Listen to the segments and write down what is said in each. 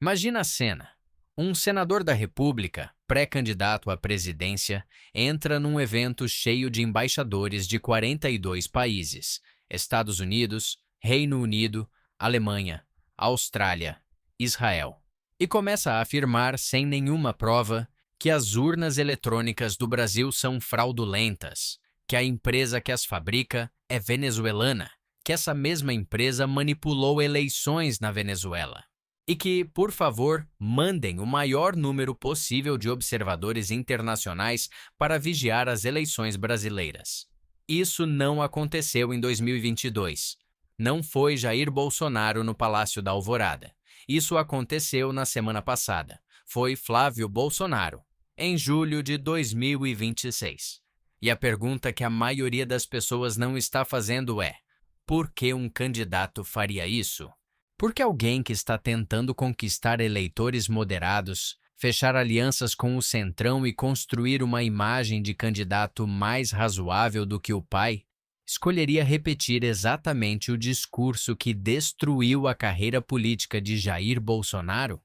Imagina a cena. Um senador da República, pré-candidato à presidência, entra num evento cheio de embaixadores de 42 países: Estados Unidos, Reino Unido, Alemanha, Austrália, Israel. E começa a afirmar, sem nenhuma prova, que as urnas eletrônicas do Brasil são fraudulentas, que a empresa que as fabrica é venezuelana, que essa mesma empresa manipulou eleições na Venezuela. E que, por favor, mandem o maior número possível de observadores internacionais para vigiar as eleições brasileiras. Isso não aconteceu em 2022. Não foi Jair Bolsonaro no Palácio da Alvorada. Isso aconteceu na semana passada. Foi Flávio Bolsonaro, em julho de 2026. E a pergunta que a maioria das pessoas não está fazendo é: por que um candidato faria isso? Por que alguém que está tentando conquistar eleitores moderados, fechar alianças com o Centrão e construir uma imagem de candidato mais razoável do que o pai, escolheria repetir exatamente o discurso que destruiu a carreira política de Jair Bolsonaro?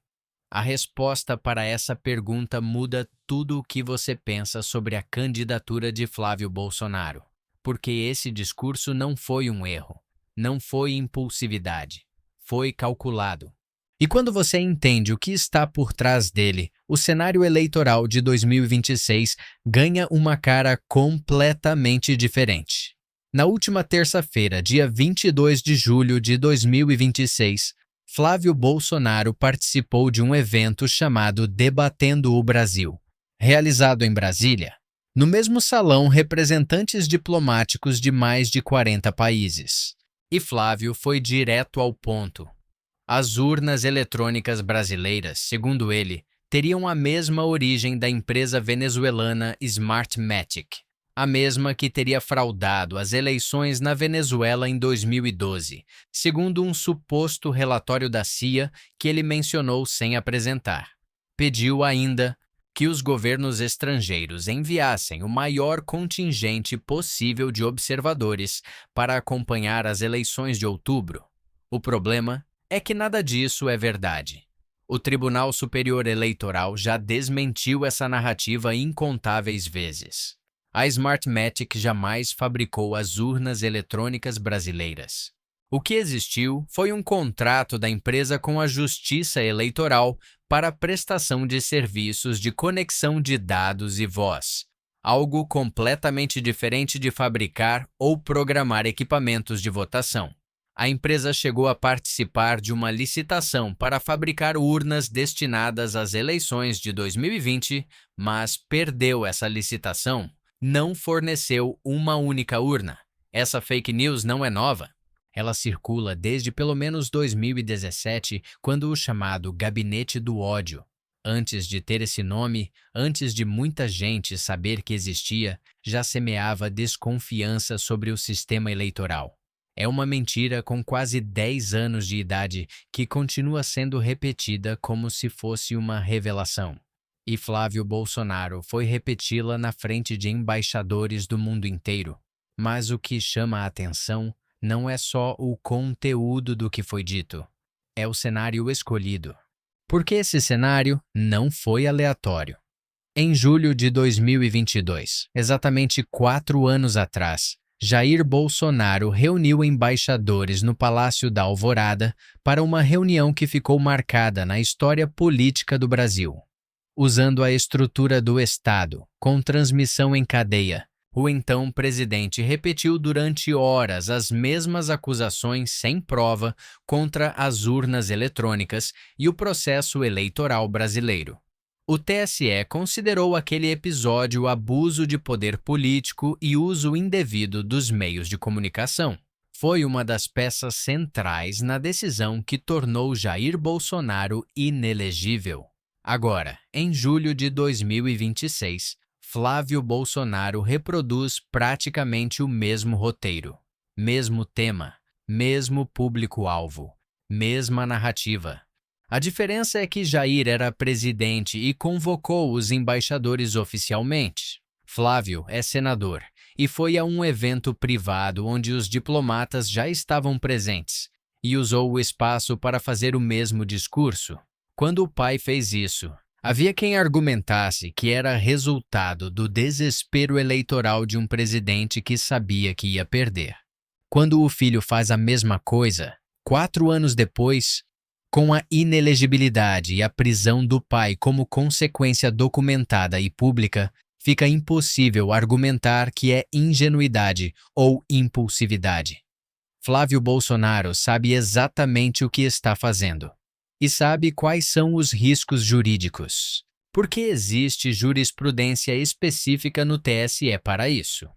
A resposta para essa pergunta muda tudo o que você pensa sobre a candidatura de Flávio Bolsonaro, porque esse discurso não foi um erro, não foi impulsividade. Foi calculado. E quando você entende o que está por trás dele, o cenário eleitoral de 2026 ganha uma cara completamente diferente. Na última terça-feira, dia 22 de julho de 2026, Flávio Bolsonaro participou de um evento chamado Debatendo o Brasil, realizado em Brasília. No mesmo salão, representantes diplomáticos de mais de 40 países. E Flávio foi direto ao ponto. As urnas eletrônicas brasileiras, segundo ele, teriam a mesma origem da empresa venezuelana Smartmatic, a mesma que teria fraudado as eleições na Venezuela em 2012, segundo um suposto relatório da CIA que ele mencionou sem apresentar. Pediu ainda que os governos estrangeiros enviassem o maior contingente possível de observadores para acompanhar as eleições de outubro. O problema é que nada disso é verdade. O Tribunal Superior Eleitoral já desmentiu essa narrativa incontáveis vezes. A Smartmatic jamais fabricou as urnas eletrônicas brasileiras. O que existiu foi um contrato da empresa com a Justiça Eleitoral para a prestação de serviços de conexão de dados e voz, algo completamente diferente de fabricar ou programar equipamentos de votação. A empresa chegou a participar de uma licitação para fabricar urnas destinadas às eleições de 2020, mas perdeu essa licitação. Não forneceu uma única urna. Essa fake news não é nova. Ela circula desde pelo menos 2017, quando o chamado Gabinete do Ódio, antes de ter esse nome, antes de muita gente saber que existia, já semeava desconfiança sobre o sistema eleitoral. É uma mentira com quase 10 anos de idade que continua sendo repetida como se fosse uma revelação. E Flávio Bolsonaro foi repeti-la na frente de embaixadores do mundo inteiro. Mas o que chama a atenção não é só o conteúdo do que foi dito, é o cenário escolhido. Porque esse cenário não foi aleatório. Em julho de 2022, exatamente 4 anos atrás, Jair Bolsonaro reuniu embaixadores no Palácio da Alvorada para uma reunião que ficou marcada na história política do Brasil. Usando a estrutura do Estado, com transmissão em cadeia, o então presidente repetiu durante horas as mesmas acusações sem prova contra as urnas eletrônicas e o processo eleitoral brasileiro. O TSE considerou aquele episódio abuso de poder político e uso indevido dos meios de comunicação. Foi uma das peças centrais na decisão que tornou Jair Bolsonaro inelegível. Agora, em julho de 2026, Flávio Bolsonaro reproduz praticamente o mesmo roteiro, mesmo tema, mesmo público-alvo, mesma narrativa. A diferença é que Jair era presidente e convocou os embaixadores oficialmente. Flávio é senador e foi a um evento privado onde os diplomatas já estavam presentes e usou o espaço para fazer o mesmo discurso. Quando o pai fez isso, havia quem argumentasse que era resultado do desespero eleitoral de um presidente que sabia que ia perder. Quando o filho faz a mesma coisa, 4 anos depois, com a inelegibilidade e a prisão do pai como consequência documentada e pública, fica impossível argumentar que é ingenuidade ou impulsividade. Flávio Bolsonaro sabe exatamente o que está fazendo e sabe quais são os riscos jurídicos, porque existe jurisprudência específica no TSE para isso.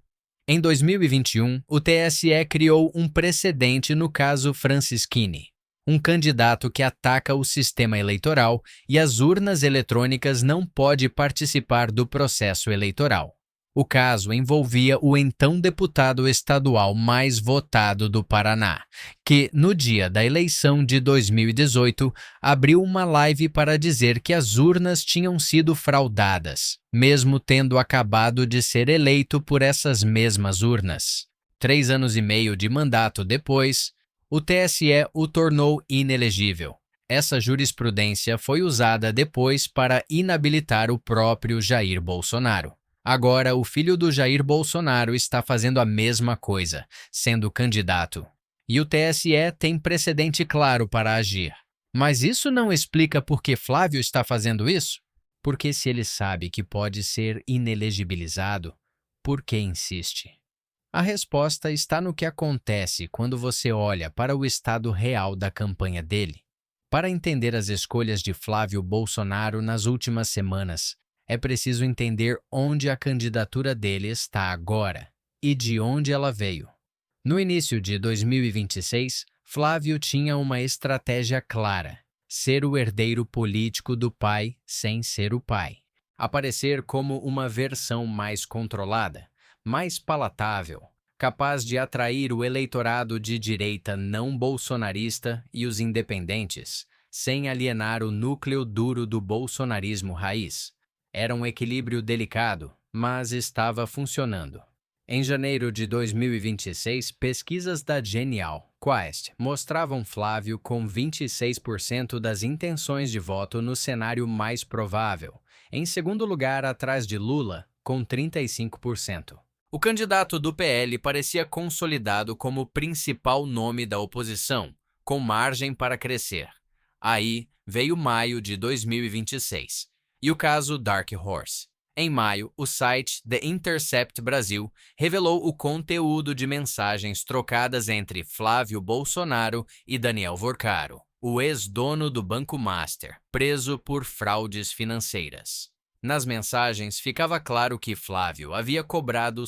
Em 2021, o TSE criou um precedente no caso Francisquini, um candidato que ataca o sistema eleitoral e as urnas eletrônicas não pode participar do processo eleitoral. O caso envolvia o então deputado estadual mais votado do Paraná, que, no dia da eleição de 2018, abriu uma live para dizer que as urnas tinham sido fraudadas, mesmo tendo acabado de ser eleito por essas mesmas urnas. 3 anos e meio de mandato depois, o TSE o tornou inelegível. Essa jurisprudência foi usada depois para inabilitar o próprio Jair Bolsonaro. Agora, o filho do Jair Bolsonaro está fazendo a mesma coisa, sendo candidato. E o TSE tem precedente claro para agir. Mas isso não explica por que Flávio está fazendo isso? Porque se ele sabe que pode ser inelegibilizado, por que insiste? A resposta está no que acontece quando você olha para o estado real da campanha dele. Para entender as escolhas de Flávio Bolsonaro nas últimas semanas, é preciso entender onde a candidatura dele está agora e de onde ela veio. No início de 2026, Flávio tinha uma estratégia clara: ser o herdeiro político do pai sem ser o pai. Aparecer como uma versão mais controlada, mais palatável, capaz de atrair o eleitorado de direita não bolsonarista e os independentes, sem alienar o núcleo duro do bolsonarismo raiz. Era um equilíbrio delicado, mas estava funcionando. Em janeiro de 2026, pesquisas da Genial Quest mostravam Flávio com 26% das intenções de voto no cenário mais provável, em segundo lugar atrás de Lula, com 35%. O candidato do PL parecia consolidado como principal nome da oposição, com margem para crescer. Aí veio maio de 2026. E o caso Dark Horse. Em maio, o site The Intercept Brasil revelou o conteúdo de mensagens trocadas entre Flávio Bolsonaro e Daniel Vorcaro, o ex-dono do Banco Master, preso por fraudes financeiras. Nas mensagens ficava claro que Flávio havia cobrado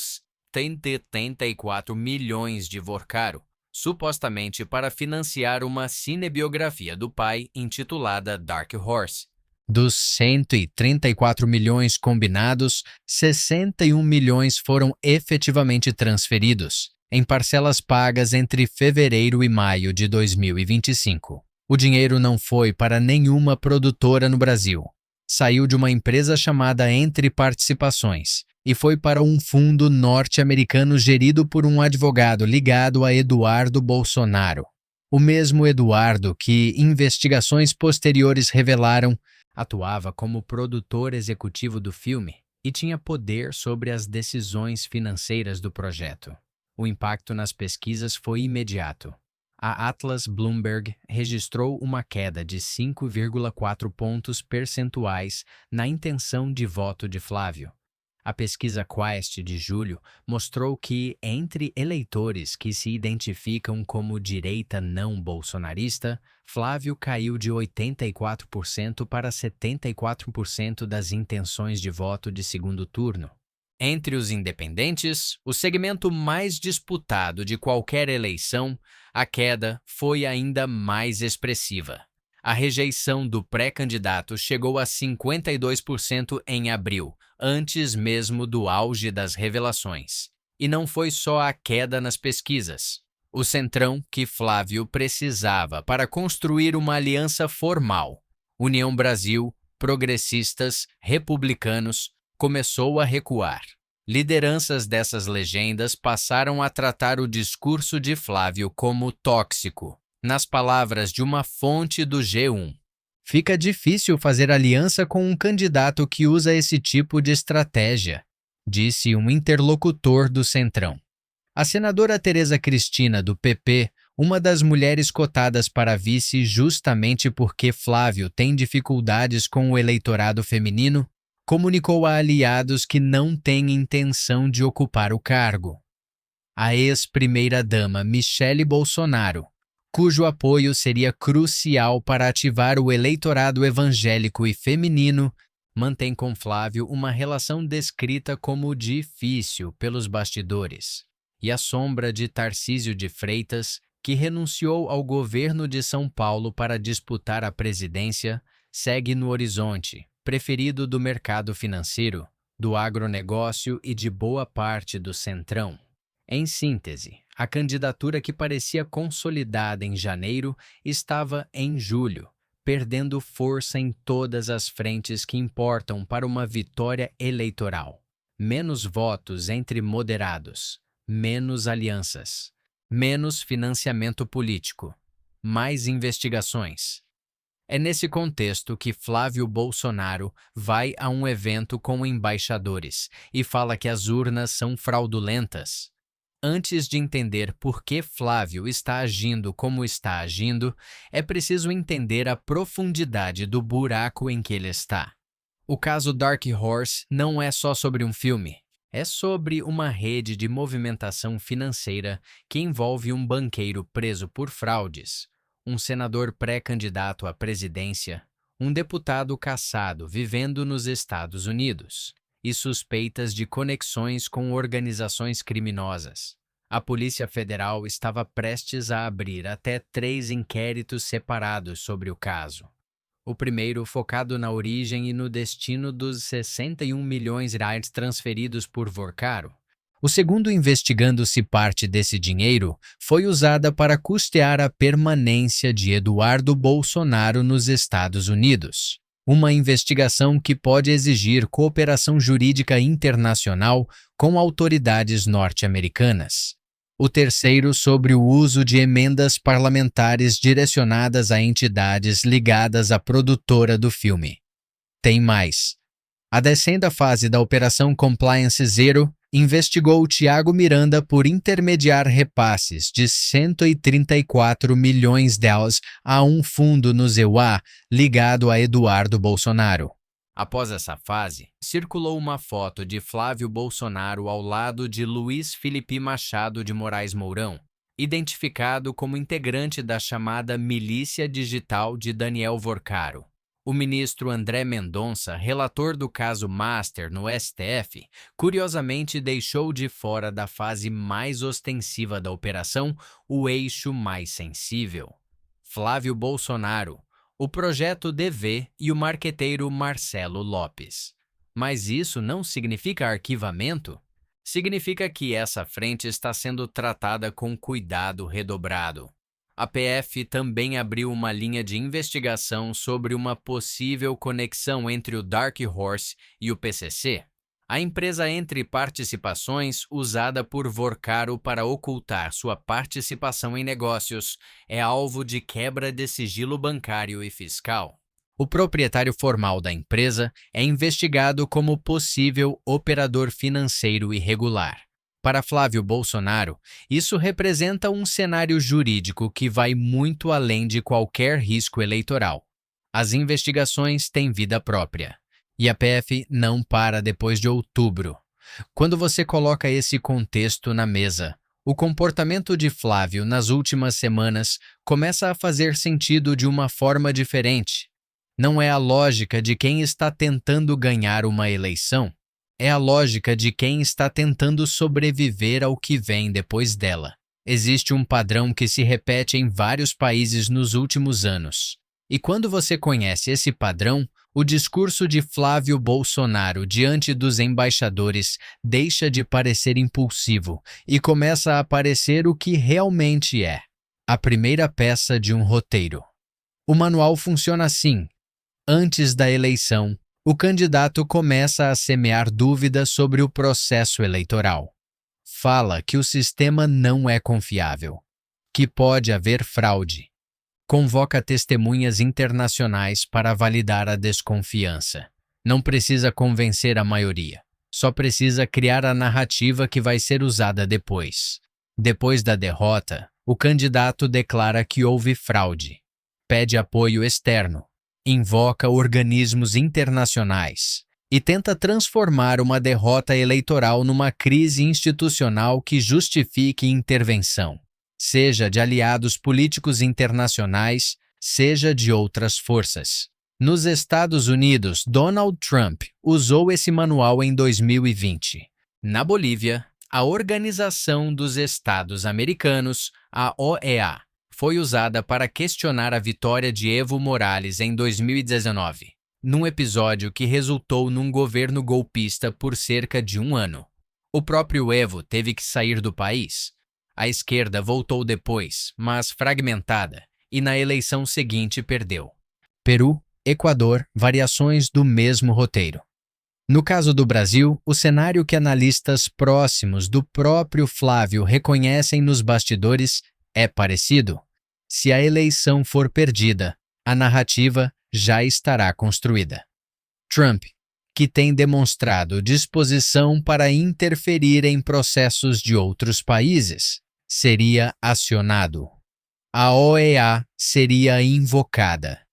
74 milhões de Vorcaro, supostamente para financiar uma cinebiografia do pai intitulada Dark Horse. Dos 134 milhões combinados, 61 milhões foram efetivamente transferidos, em parcelas pagas entre fevereiro e maio de 2025. O dinheiro não foi para nenhuma produtora no Brasil. Saiu de uma empresa chamada Entre Participações e foi para um fundo norte-americano gerido por um advogado ligado a Eduardo Bolsonaro. O mesmo Eduardo que investigações posteriores revelaram atuava como produtor executivo do filme e tinha poder sobre as decisões financeiras do projeto. O impacto nas pesquisas foi imediato. A Atlas Bloomberg registrou uma queda de 5,4 pontos percentuais na intenção de voto de Flávio. A pesquisa Quest de julho mostrou que, entre eleitores que se identificam como direita não bolsonarista, Flávio caiu de 84% para 74% das intenções de voto de segundo turno. Entre os independentes, o segmento mais disputado de qualquer eleição, a queda foi ainda mais expressiva. A rejeição do pré-candidato chegou a 52% em abril, antes mesmo do auge das revelações. E não foi só a queda nas pesquisas. O centrão que Flávio precisava para construir uma aliança formal, União Brasil, progressistas, republicanos, começou a recuar. Lideranças dessas legendas passaram a tratar o discurso de Flávio como tóxico. Nas palavras de uma fonte do G1, Fica difícil fazer aliança com um candidato que usa esse tipo de estratégia, disse um interlocutor do Centrão. A senadora Tereza Cristina, do PP, uma das mulheres cotadas para vice justamente porque Flávio tem dificuldades com o eleitorado feminino, comunicou a aliados que não tem intenção de ocupar o cargo. A ex-primeira-dama Michele Bolsonaro, cujo apoio seria crucial para ativar o eleitorado evangélico e feminino, mantém com Flávio uma relação descrita como difícil pelos bastidores. E a sombra de Tarcísio de Freitas, que renunciou ao governo de São Paulo para disputar a presidência, segue no horizonte, preferido do mercado financeiro, do agronegócio e de boa parte do Centrão. Em síntese, a candidatura que parecia consolidada em janeiro estava em julho, perdendo força em todas as frentes que importam para uma vitória eleitoral. Menos votos entre moderados, menos alianças, menos financiamento político, mais investigações. É nesse contexto que Flávio Bolsonaro vai a um evento com embaixadores e fala que as urnas são fraudulentas. Antes de entender por que Flávio está agindo como está agindo, é preciso entender a profundidade do buraco em que ele está. O caso Dark Horse não é só sobre um filme. É sobre uma rede de movimentação financeira que envolve um banqueiro preso por fraudes, um senador pré-candidato à presidência, um deputado cassado vivendo nos Estados Unidos e suspeitas de conexões com organizações criminosas. A Polícia Federal estava prestes a abrir até 3 inquéritos separados sobre o caso. O primeiro focado na origem e no destino dos 61 milhões de reais transferidos por Vorcaro. O segundo investigando se parte desse dinheiro foi usada para custear a permanência de Eduardo Bolsonaro nos Estados Unidos. Uma investigação que pode exigir cooperação jurídica internacional com autoridades norte-americanas. O terceiro sobre o uso de emendas parlamentares direcionadas a entidades ligadas à produtora do filme. Tem mais. A 10ª fase da Operação Compliance Zero investigou Thiago Miranda por intermediar repasses de 134 milhões de reais a um fundo no EUA ligado a Eduardo Bolsonaro. Após essa fase, circulou uma foto de Flávio Bolsonaro ao lado de Luiz Felipe Machado de Moraes Mourão, identificado como integrante da chamada Milícia Digital de Daniel Vorcaro. O ministro André Mendonça, relator do caso Master no STF, curiosamente deixou de fora da fase mais ostensiva da operação o eixo mais sensível. Flávio Bolsonaro, o projeto DV e o marqueteiro Marcelo Lopes. Mas isso não significa arquivamento? Significa que essa frente está sendo tratada com cuidado redobrado. A PF também abriu uma linha de investigação sobre uma possível conexão entre o Dark Horse e o PCC, a empresa entre participações usada por Vorcaro para ocultar sua participação em negócios, é alvo de quebra de sigilo bancário e fiscal. O proprietário formal da empresa é investigado como possível operador financeiro irregular. Para Flávio Bolsonaro, isso representa um cenário jurídico que vai muito além de qualquer risco eleitoral. As investigações têm vida própria. E a PF não para depois de outubro. Quando você coloca esse contexto na mesa, o comportamento de Flávio nas últimas semanas começa a fazer sentido de uma forma diferente. Não é a lógica de quem está tentando ganhar uma eleição. É a lógica de quem está tentando sobreviver ao que vem depois dela. Existe um padrão que se repete em vários países nos últimos anos. E quando você conhece esse padrão, o discurso de Flávio Bolsonaro diante dos embaixadores deixa de parecer impulsivo e começa a parecer o que realmente é: a primeira peça de um roteiro. O manual funciona assim. Antes da eleição, o candidato começa a semear dúvidas sobre o processo eleitoral. Fala que o sistema não é confiável, que pode haver fraude. Convoca testemunhas internacionais para validar a desconfiança. Não precisa convencer a maioria. Só precisa criar a narrativa que vai ser usada depois. Depois da derrota, o candidato declara que houve fraude. Pede apoio externo. Invoca organismos internacionais. E tenta transformar uma derrota eleitoral numa crise institucional que justifique intervenção, seja de aliados políticos internacionais, seja de outras forças. Nos Estados Unidos, Donald Trump usou esse manual em 2020. Na Bolívia, a Organização dos Estados Americanos, a OEA, foi usada para questionar a vitória de Evo Morales em 2019. Num episódio que resultou num governo golpista por cerca de um ano. O próprio Evo teve que sair do país. A esquerda voltou depois, mas fragmentada, e na eleição seguinte perdeu. Peru, Equador, variações do mesmo roteiro. No caso do Brasil, o cenário que analistas próximos do próprio Flávio reconhecem nos bastidores é parecido. Se a eleição for perdida, a narrativa já estará construída. Trump, que tem demonstrado disposição para interferir em processos de outros países, seria acionado. A OEA seria invocada.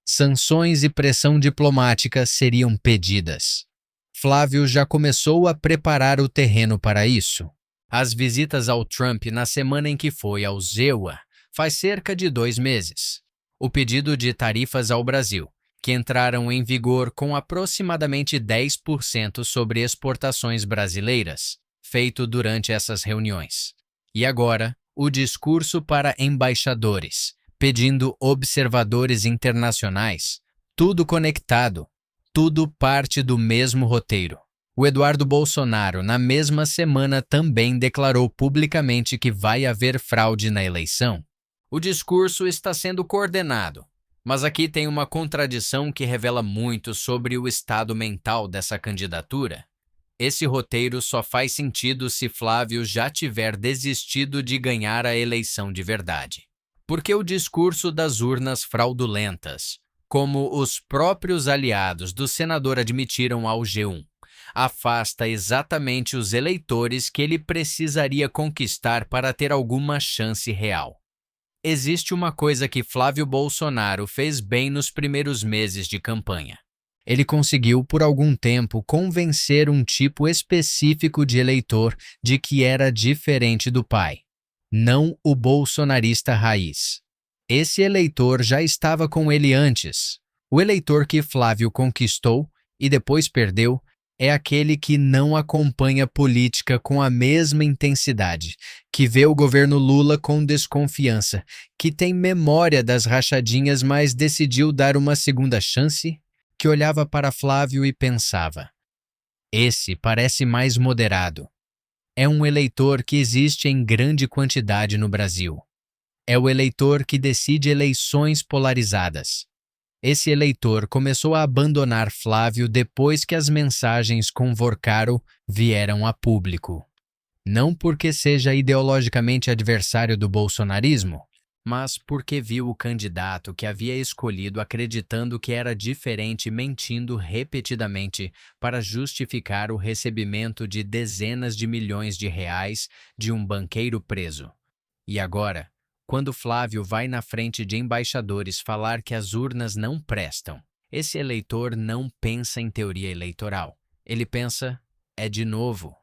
Sanções e pressão diplomática seriam pedidas. Flávio já começou a preparar o terreno para isso. As visitas ao Trump na semana em que foi ao ZEUA faz cerca de 2 meses. O pedido de tarifas ao Brasil, que entraram em vigor com aproximadamente 10% sobre exportações brasileiras, feito durante essas reuniões. E agora, o discurso para embaixadores, pedindo observadores internacionais, tudo conectado, tudo parte do mesmo roteiro. O Eduardo Bolsonaro, na mesma semana, também declarou publicamente que vai haver fraude na eleição. O discurso está sendo coordenado, mas aqui tem uma contradição que revela muito sobre o estado mental dessa candidatura. Esse roteiro só faz sentido se Flávio já tiver desistido de ganhar a eleição de verdade. Porque o discurso das urnas fraudulentas, como os próprios aliados do senador admitiram ao G1, afasta exatamente os eleitores que ele precisaria conquistar para ter alguma chance real. Existe uma coisa que Flávio Bolsonaro fez bem nos primeiros meses de campanha. Ele conseguiu, por algum tempo, convencer um tipo específico de eleitor de que era diferente do pai, não o bolsonarista raiz. Esse eleitor já estava com ele antes. O eleitor que Flávio conquistou e depois perdeu é aquele que não acompanha política com a mesma intensidade, que vê o governo Lula com desconfiança, que tem memória das rachadinhas, mas decidiu dar uma segunda chance, que olhava para Flávio e pensava: esse parece mais moderado. É um eleitor que existe em grande quantidade no Brasil. É o eleitor que decide eleições polarizadas. Esse eleitor começou a abandonar Flávio depois que as mensagens com Vorcaro vieram a público. Não porque seja ideologicamente adversário do bolsonarismo, mas porque viu o candidato que havia escolhido acreditando que era diferente, mentindo repetidamente para justificar o recebimento de dezenas de milhões de reais de um banqueiro preso. E agora, quando Flávio vai na frente de embaixadores falar que as urnas não prestam, esse eleitor não pensa em teoria eleitoral. Ele pensa, é de novo.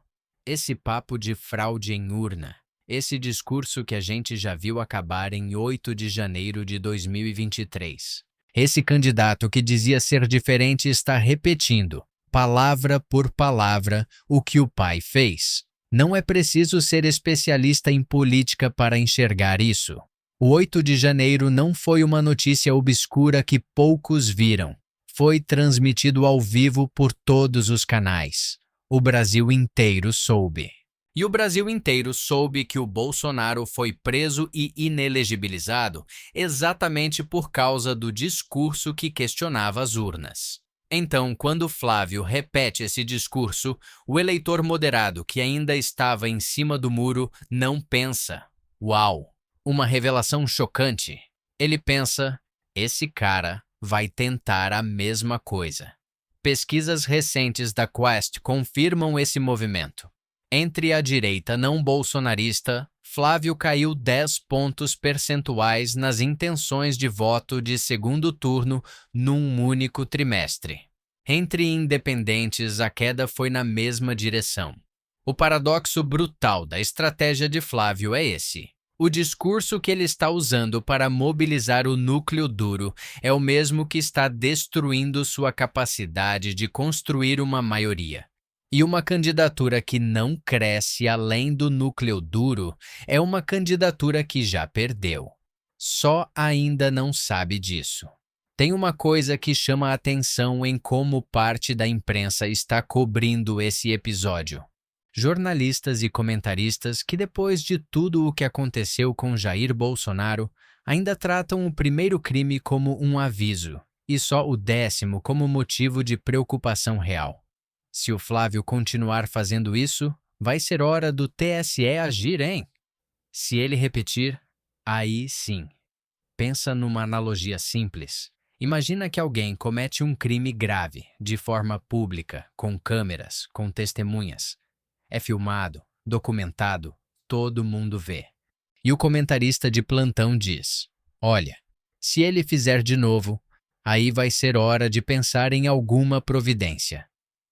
Esse papo de fraude em urna, esse discurso que a gente já viu acabar em 8 de janeiro de 2023. Esse candidato que dizia ser diferente está repetindo, palavra por palavra, o que o pai fez. Não é preciso ser especialista em política para enxergar isso. O 8 de janeiro não foi uma notícia obscura que poucos viram. Foi transmitido ao vivo por todos os canais. O Brasil inteiro soube. E o Brasil inteiro soube que o Bolsonaro foi preso e inelegibilizado exatamente por causa do discurso que questionava as urnas. Então, quando Flávio repete esse discurso, o eleitor moderado que ainda estava em cima do muro não pensa: uau, uma revelação chocante. Ele pensa, esse cara vai tentar a mesma coisa. Pesquisas recentes da Quest confirmam esse movimento. Entre a direita não bolsonarista, Flávio caiu 10 pontos percentuais nas intenções de voto de segundo turno num único trimestre. Entre independentes, a queda foi na mesma direção. O paradoxo brutal da estratégia de Flávio é esse. O discurso que ele está usando para mobilizar o núcleo duro é o mesmo que está destruindo sua capacidade de construir uma maioria. E uma candidatura que não cresce além do núcleo duro é uma candidatura que já perdeu. Só ainda não sabe disso. Tem uma coisa que chama a atenção em como parte da imprensa está cobrindo esse episódio. Jornalistas e comentaristas que, depois de tudo o que aconteceu com Jair Bolsonaro, ainda tratam o primeiro crime como um aviso e só o 10º como motivo de preocupação real. Se o Flávio continuar fazendo isso, vai ser hora do TSE agir, hein? Se ele repetir, aí sim. Pensa numa analogia simples. Imagina que alguém comete um crime grave, de forma pública, com câmeras, com testemunhas. É filmado, documentado, todo mundo vê. E o comentarista de plantão diz: olha, se ele fizer de novo, aí vai ser hora de pensar em alguma providência.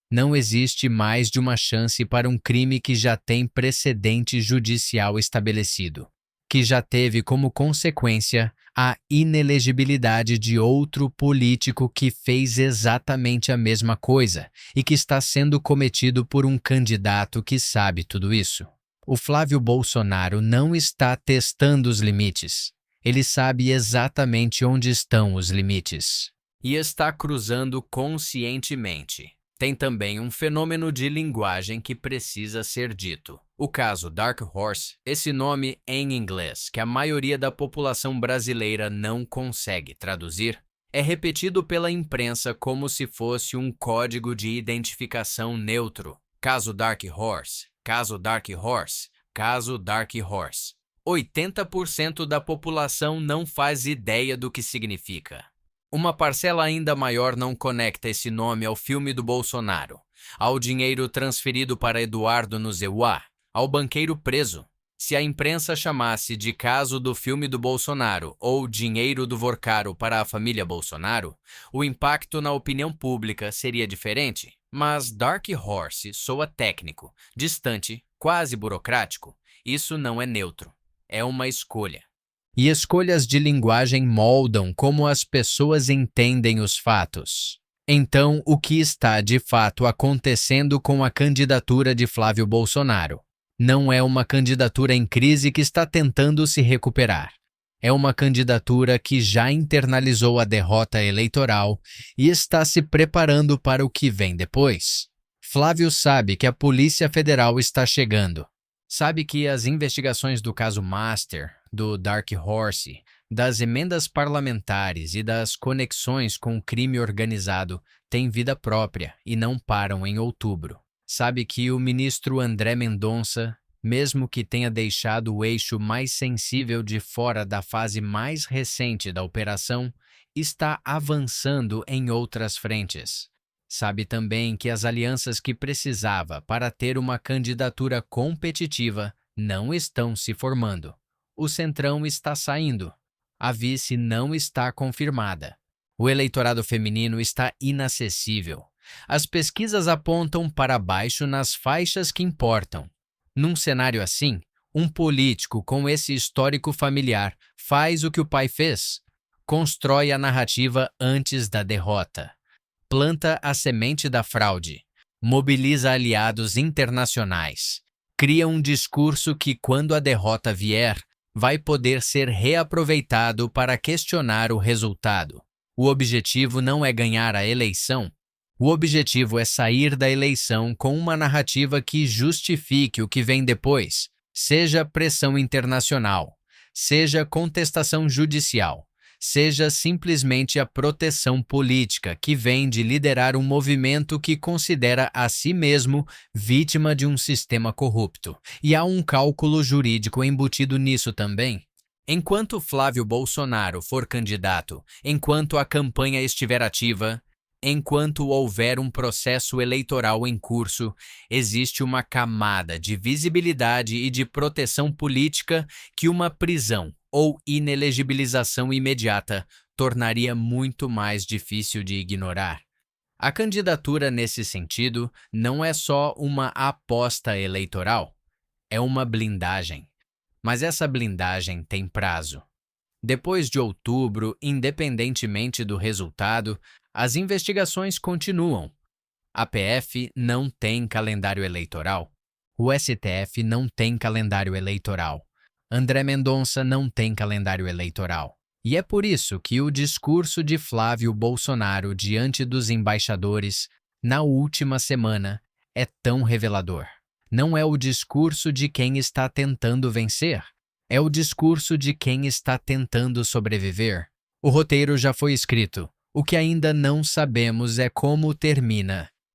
Não existe mais de uma chance para um crime que já tem precedente judicial estabelecido, que já teve como consequência a inelegibilidade de outro político que fez exatamente a mesma coisa e que está sendo cometido por um candidato que sabe tudo isso. O Flávio Bolsonaro não está testando os limites. Ele sabe exatamente onde estão os limites. E está cruzando conscientemente. Tem também um fenômeno de linguagem que precisa ser dito. O caso Dark Horse, esse nome em inglês que a maioria da população brasileira não consegue traduzir, é repetido pela imprensa como se fosse um código de identificação neutro. Caso Dark Horse, caso Dark Horse, caso Dark Horse. 80% da população não faz ideia do que significa. Uma parcela ainda maior não conecta esse nome ao filme do Bolsonaro, ao dinheiro transferido para Eduardo no Zeuá, ao banqueiro preso. Se a imprensa chamasse de caso do filme do Bolsonaro ou dinheiro do Vorcaro para a família Bolsonaro, o impacto na opinião pública seria diferente. Mas Dark Horse soa técnico, distante, quase burocrático. Isso não é neutro. É uma escolha. E escolhas de linguagem moldam como as pessoas entendem os fatos. Então, o que está de fato acontecendo com a candidatura de Flávio Bolsonaro? Não é uma candidatura em crise que está tentando se recuperar. É uma candidatura que já internalizou a derrota eleitoral e está se preparando para o que vem depois. Flávio sabe que a Polícia Federal está chegando. Sabe que as investigações do caso Master, do Dark Horse, das emendas parlamentares e das conexões com o crime organizado têm vida própria e não param em outubro. Sabe que o ministro André Mendonça, mesmo que tenha deixado o eixo mais sensível de fora da fase mais recente da operação, está avançando em outras frentes. Sabe também que as alianças que precisava para ter uma candidatura competitiva não estão se formando. O Centrão está saindo. A vice não está confirmada. O eleitorado feminino está inacessível. As pesquisas apontam para baixo nas faixas que importam. Num cenário assim, um político com esse histórico familiar faz o que o pai fez: constrói a narrativa antes da derrota. Planta a semente da fraude, mobiliza aliados internacionais, cria um discurso que, quando a derrota vier, vai poder ser reaproveitado para questionar o resultado. O objetivo não é ganhar a eleição. O objetivo é sair da eleição com uma narrativa que justifique o que vem depois, seja pressão internacional, seja contestação judicial, seja simplesmente a proteção política que vem de liderar um movimento que considera a si mesmo vítima de um sistema corrupto. E há um cálculo jurídico embutido nisso também. Enquanto Flávio Bolsonaro for candidato, enquanto a campanha estiver ativa, enquanto houver um processo eleitoral em curso, existe uma camada de visibilidade e de proteção política que uma prisão ou inelegibilização imediata tornaria muito mais difícil de ignorar. A candidatura, nesse sentido, não é só uma aposta eleitoral, é uma blindagem. Mas essa blindagem tem prazo. Depois de outubro, independentemente do resultado, as investigações continuam. A PF não tem calendário eleitoral. O STF não tem calendário eleitoral. André Mendonça não tem calendário eleitoral. E é por isso que o discurso de Flávio Bolsonaro diante dos embaixadores, na última semana, é tão revelador. Não é o discurso de quem está tentando vencer, é o discurso de quem está tentando sobreviver. O roteiro já foi escrito. O que ainda não sabemos é como termina.